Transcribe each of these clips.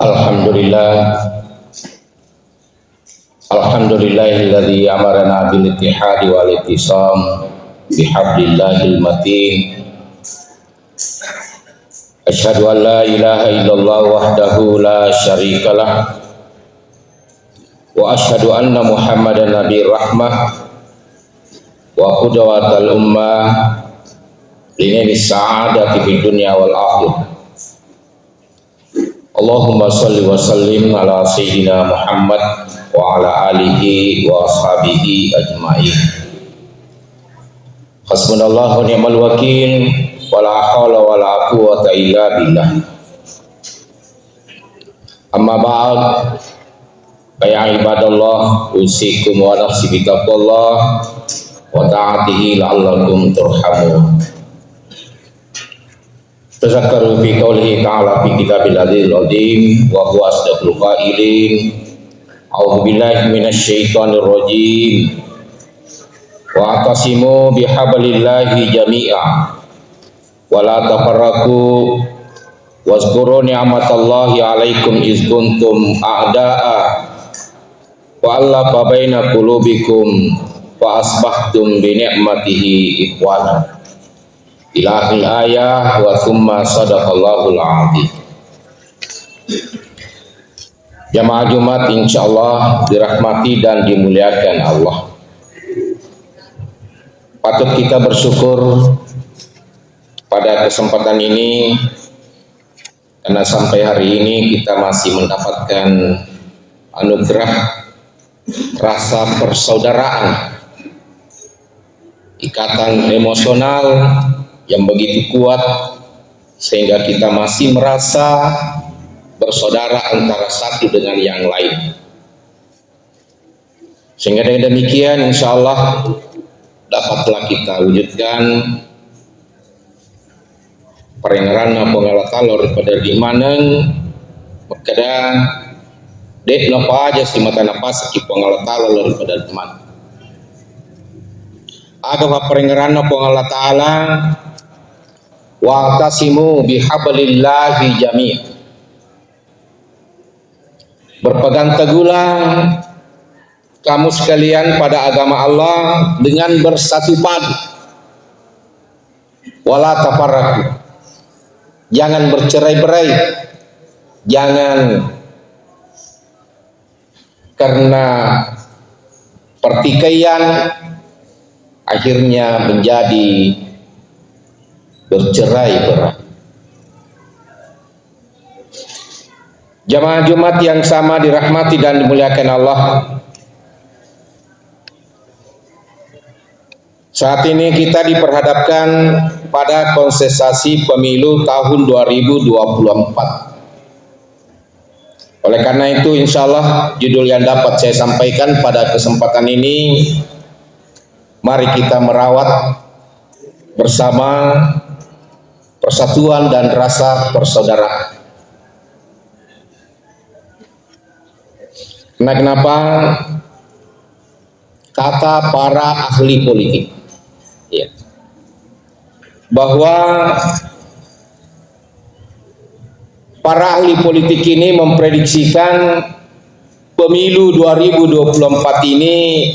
Alhamdulillah, alhamdulillahilladzi amarana bil ittihadi wal ittisam bihablillahil matin. Asyhadu an la ilaha illallah wahdahu la syarikalah wa asyhadu anna Muhammadan nabiyur rahmah wa qudwatal ummah linail sa'adati fid dunya wal akhirah. Allahumma shalli wa sallim ala sayyidina Muhammad wa ala alihi wa ashabihi ajma'in. Hasbunallahu wa ni'mal wakil wa la haula wa la quwwata illa billah. Amma ba'd, ya ibadallah, usikum wa nafsi bitaqwallah wa ta'atihi la'allakum turhamun. Tazakkaru fi qawlihi ta'ala fi kitabil azizil azim wa huwa asdaqul qailin. A'udzu billahi minasy syaithanir rajim. Wa atasimu bihablillahi jami'a wa la tafarraqu wazkuru ni'matallahi 'alaikum iz kuntum a'da'a wa allafa baina qulubikum fa asbahtum bi ni'matihi ikhwana. Ilahil ayah wa thumma sadaqallahul azim. Jamaah Jumat insyaallah dirahmati dan dimuliakan Allah. Patut kita bersyukur pada kesempatan ini karena sampai hari ini kita masih mendapatkan anugerah rasa persaudaraan, ikatan emosional yang begitu kuat sehingga kita masih merasa bersaudara antara satu dengan yang lain. Sehingga dengan demikian insyaallah dapatlah kita wujudkan perengaran Allah Ta'ala pada dimaneng makada dek napa aja si mata napas ki Allah Ta'ala daripada teman. Aga perengaran Allah Ta'ala wa tasimu bihablillahi jami'. Berpegang teguhlah kamu sekalian pada agama Allah dengan bersatu padu. Wala tafarraqu. Jangan bercerai-berai. Jangan karena pertikaian akhirnya menjadi bercerai-berai. Jamaah Jumat yang sama dirahmati dan dimuliakan Allah. Saat ini kita diperhadapkan pada kontestasi pemilu tahun 2024. Oleh karena itu insyaallah judul yang dapat saya sampaikan pada kesempatan ini, mari kita merawat bersama persatuan dan rasa persaudaraan. Kenapa? Kata para ahli politik, ya, bahwa para ahli politik ini memprediksikan pemilu 2024 ini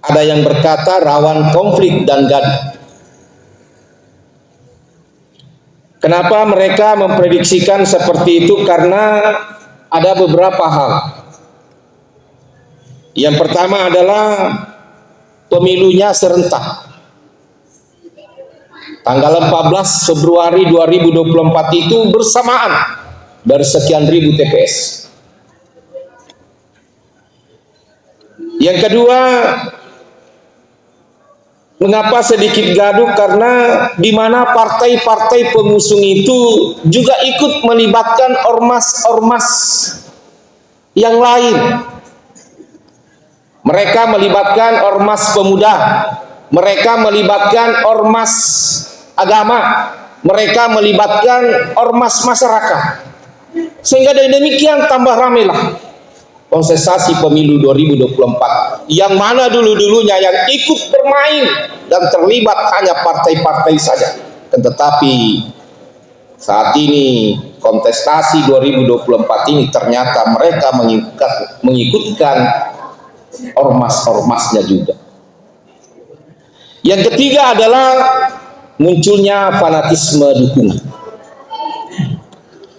ada yang berkata rawan konflik dan gaduh. Kenapa mereka memprediksikan seperti itu? Karena ada beberapa hal. Yang pertama adalah pemilunya serentak. Tanggal 14 Februari 2024 itu bersamaan dari sekian ribu TPS. Yang kedua, mengapa sedikit gaduh? Karena di mana partai-partai pengusung itu juga ikut melibatkan ormas-ormas yang lain. Mereka melibatkan ormas pemuda, mereka melibatkan ormas agama, mereka melibatkan ormas masyarakat. Sehingga dengan demikian tambah ramailah kontestasi pemilu 2024 yang mana dulu-dulunya yang ikut bermain dan terlibat hanya partai-partai saja. Tetapi Saat ini kontestasi 2024 ini ternyata mereka mengikutkan ormas-ormasnya juga. Yang ketiga adalah munculnya fanatisme dukungan.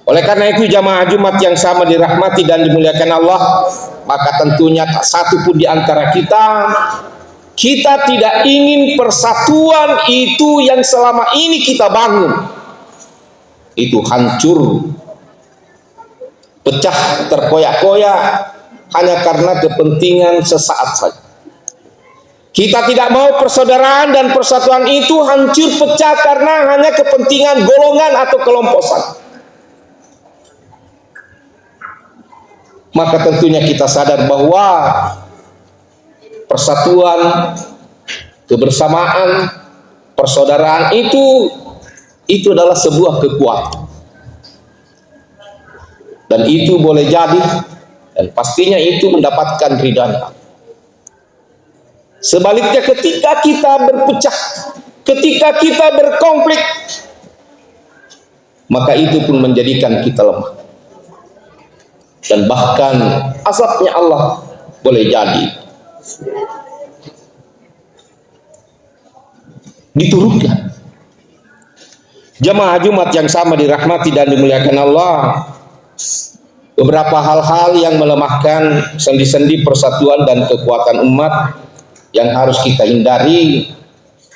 Oleh karena itu jamaah Jumat yang sama dirahmati dan dimuliakan Allah, maka tentunya tak satu pun di antara kita tidak ingin persatuan itu yang selama ini kita bangun itu hancur, pecah, terkoyak-koyak hanya karena kepentingan sesaat saja. Kita tidak mau persaudaraan dan persatuan itu hancur, pecah karena hanya kepentingan golongan atau kelompok saja. Maka tentunya kita sadar bahwa persatuan, kebersamaan, persaudaraan itu adalah sebuah kekuatan. Dan itu boleh jadi dan pastinya itu mendapatkan ridha. Sebaliknya ketika kita berpecah, ketika kita berkonflik, maka itu pun menjadikan kita lemah. Dan bahkan azabnya Allah boleh jadi diturunkan. Jamaah Jumat yang sama dirahmati dan dimuliakan Allah, beberapa hal-hal yang melemahkan sendi-sendi persatuan dan kekuatan umat yang harus kita hindari.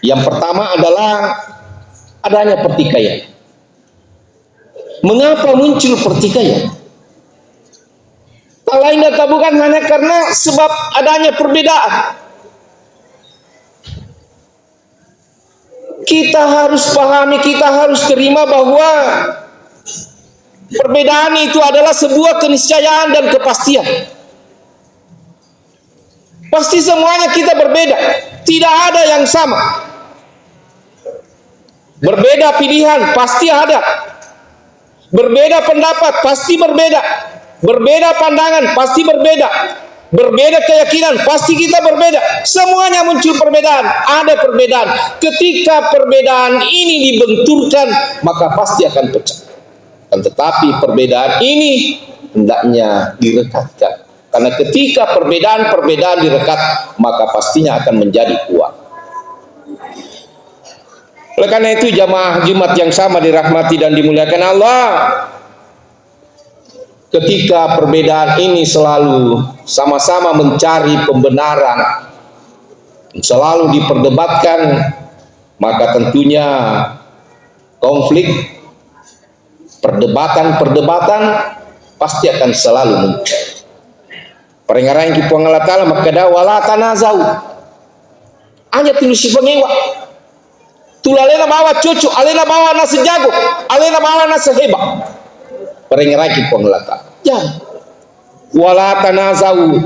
Yang pertama adalah adanya pertikaian. Mengapa muncul pertikaian? Tak lain dan tak bukan hanya karena sebab adanya perbedaan. Kita harus pahami, kita harus terima bahwa perbedaan itu adalah sebuah keniscayaan dan kepastian. Pasti semuanya kita berbeda, tidak ada yang sama. Berbeda pilihan pasti ada, berbeda pendapat pasti berbeda, berbeda pandangan pasti berbeda, berbeda keyakinan pasti kita berbeda. Semuanya muncul perbedaan, ada perbedaan. Ketika perbedaan ini dibenturkan, maka pasti akan pecah. Dan tetapi perbedaan ini hendaknya direkatkan, karena ketika perbedaan direkat, maka pastinya akan menjadi kuat. Oleh karena itu jamaah Jumat yang sama dirahmati dan dimuliakan Allah, ketika perbedaan ini selalu sama-sama mencari pembenaran, selalu diperdebatkan, maka tentunya konflik, perdebatan pasti akan selalu muncul. Peringatan kita Allah Ta'ala makada wala tanazau. Hanya tulis pengewa. Tulalena bawa cucu, alena bawa nasi jago, alena bawa nasi hebat. Peringatan kita Allah Ta'ala. Jangan. Wala tanazau.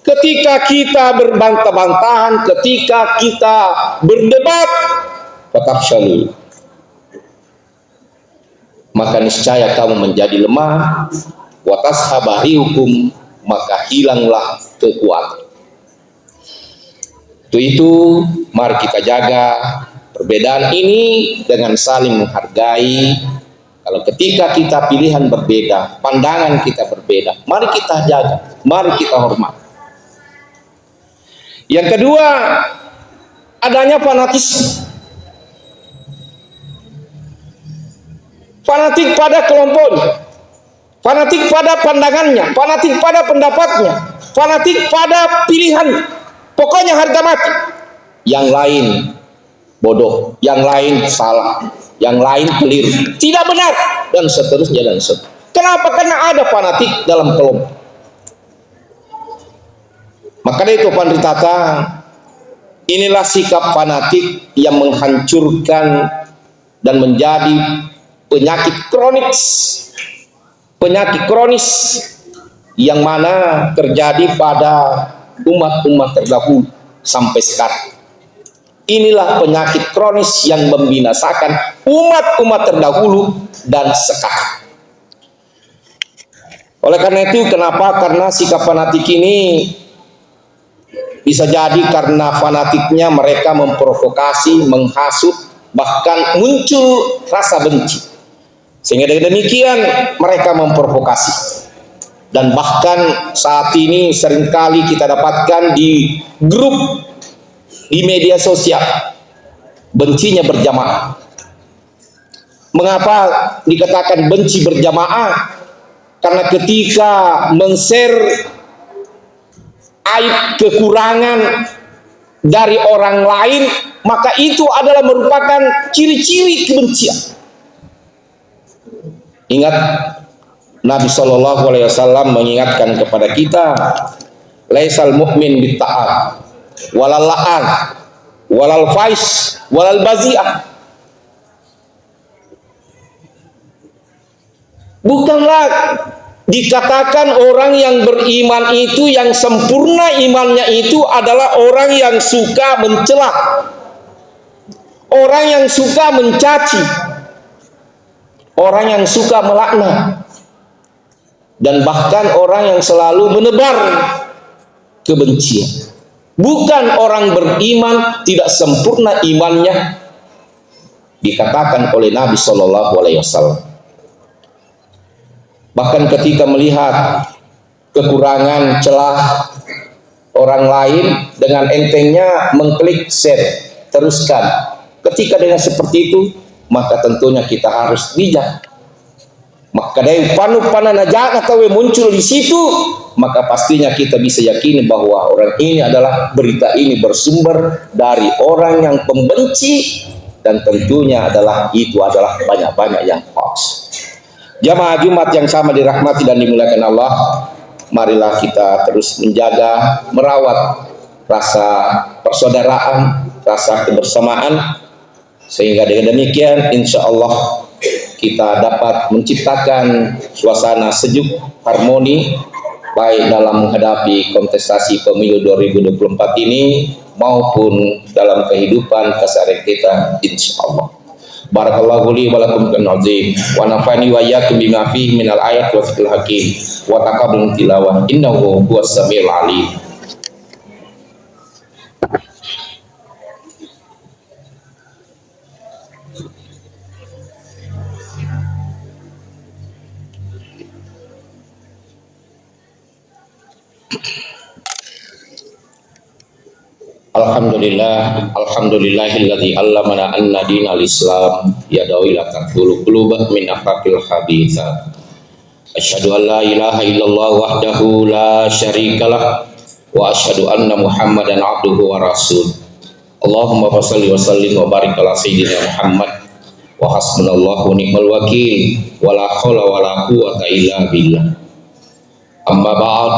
Ketika kita berbantah-bantahan, ketika kita berdebat, fatafshalu, maka niscaya kamu menjadi lemah, wa tashabariukum, maka hilanglah kekuatan. Itu mari kita jaga perbedaan ini dengan saling menghargai. Kalau ketika kita pilihan berbeda, pandangan kita berbeda, mari kita jaga, mari kita hormat. Yang kedua, adanya fanatisme. Fanatik pada kelompoknya, fanatik pada pandangannya, fanatik pada pendapatnya, fanatik pada pilihan. Pokoknya harga mati. Yang lain bodoh, yang lain salah, yang lain keliru, tidak benar, dan seterusnya dan seterusnya. Kenapa? Karena ada fanatik dalam kelompok. Maka itu Panditata, inilah sikap fanatik yang menghancurkan dan menjadi penyakit kronis yang mana terjadi pada umat-umat terdahulu sampai sekarang. Inilah penyakit kronis yang membinasakan umat-umat terdahulu dan sekarang. Oleh karena itu, kenapa? Karena sikap fanatik ini bisa jadi karena fanatiknya mereka memprovokasi, menghasut, bahkan muncul rasa benci. Sehingga dengan demikian mereka memprovokasi. Dan bahkan saat ini seringkali kita dapatkan di grup di media sosial bencinya berjamaah. Mengapa dikatakan benci berjamaah? Karena ketika men-share aib kekurangan dari orang lain, maka itu adalah merupakan ciri-ciri kebencian. Ingat, Nabi Shallallahu Alaihi Wasallam mengingatkan kepada kita, laisal mu'min bitta'an, walal la'an, walal fais, walal bazi'ah. Bukanlah dikatakan orang yang beriman itu, yang sempurna imannya itu adalah orang yang suka mencela, orang yang suka mencaci, orang yang suka melaknat, dan bahkan orang yang selalu menebar kebencian. Bukan orang beriman tidak sempurna imannya, dikatakan oleh Nabi Shallallahu Alaihi Wasallam. Bahkan ketika melihat kekurangan celah orang lain, dengan entengnya mengklik share, teruskan. Ketika dengan seperti itu, maka tentunya kita harus bijak. Maka dari panu-pana najak atau muncul di situ, maka pastinya kita bisa yakini bahwa orang ini adalah, berita ini bersumber dari orang yang pembenci, dan tentunya itu adalah banyak-banyak yang hoax. Jamaah Jumat yang sama dirahmati dan dimuliakan Allah, marilah kita terus menjaga, merawat rasa persaudaraan, rasa kebersamaan, sehingga dengan demikian insya Allah kita dapat menciptakan suasana sejuk, harmoni, baik dalam menghadapi kontestasi pemilu 2024 ini maupun dalam kehidupan keseharian kita insya Allah. Barakallahu li wa lakum fil azim wa nafani wa iyyakum bima fihi minal ayat wa fiqhil hakim wa taqabbal tilawah innahu huwas samiul alim. Alhamdulillahilladzi 'allamana anna dinal Islam yadawi la taqulu qulubah min aqaqil habitha. Asyhadu an la ilaha illallah wahdahu la syarikalah wa asyhadu anna Muhammadan abduhu wa rasul. Allahumma shalli wa sallim wa barik ala sayyidina Muhammad wa hasbunallahu ni'mal wakil wa la haula wa la quwwata illa billah. Amma ba'd,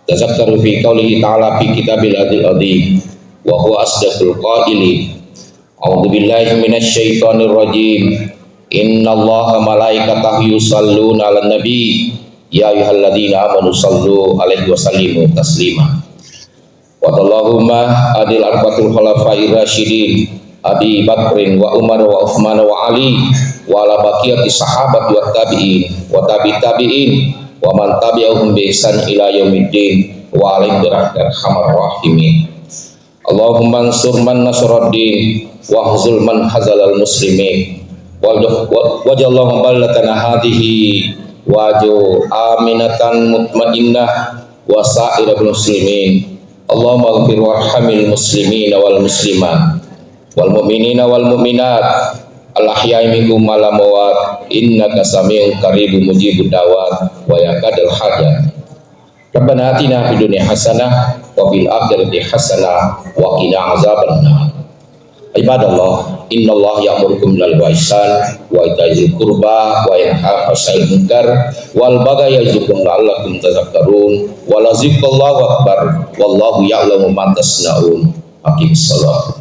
tazakkaru fi qoulihi ta'ala fi kitabil azim wa huwa asdaqul qailin. A'udzu billahi minasy syaithanir rajim. Innallaha malaikatahu yusholluna 'alan nabi ya ayyuhalladzina amanu shallu 'alaihi wa sallimu taslima. Wa Allahumma adil arba'atul khulafa'ir rasyidin Abi Bakrin wa Umar wa Utsman wa Ali wa ala baqiyati sahabat wa tabi'in wa tabi'in wa man tabi'ahum bi ihsan ila yaumiddin wa alaihim birahmatir rahimin. Allahumma ansur man nasruddin wa huzul man hazalal muslimin wajallahu ballatana hadhihi waju aminatan mutmainnah wa sa'irul muslimin. Allahumma ighfir warhamil muslimin wal muslimat wal mu'minina wal mu'minat al ahya'i minhum wal amwat innaka sami'un qaribun mujibud da'wat wa yakadul hajat. Rabbana atina fid dunya hasanah wa fil akhirati hasanah wa qina azabannar. Ibadallah, innallaha ya'murukum bil ihsan wa ita'i qurba wa yanha 'anil munkar wal baghi ya'izukum la'allakum tadhakkarun wa la zikrullahu akbar wallahu ya'lamu ma tasna'un. Aqim shalah.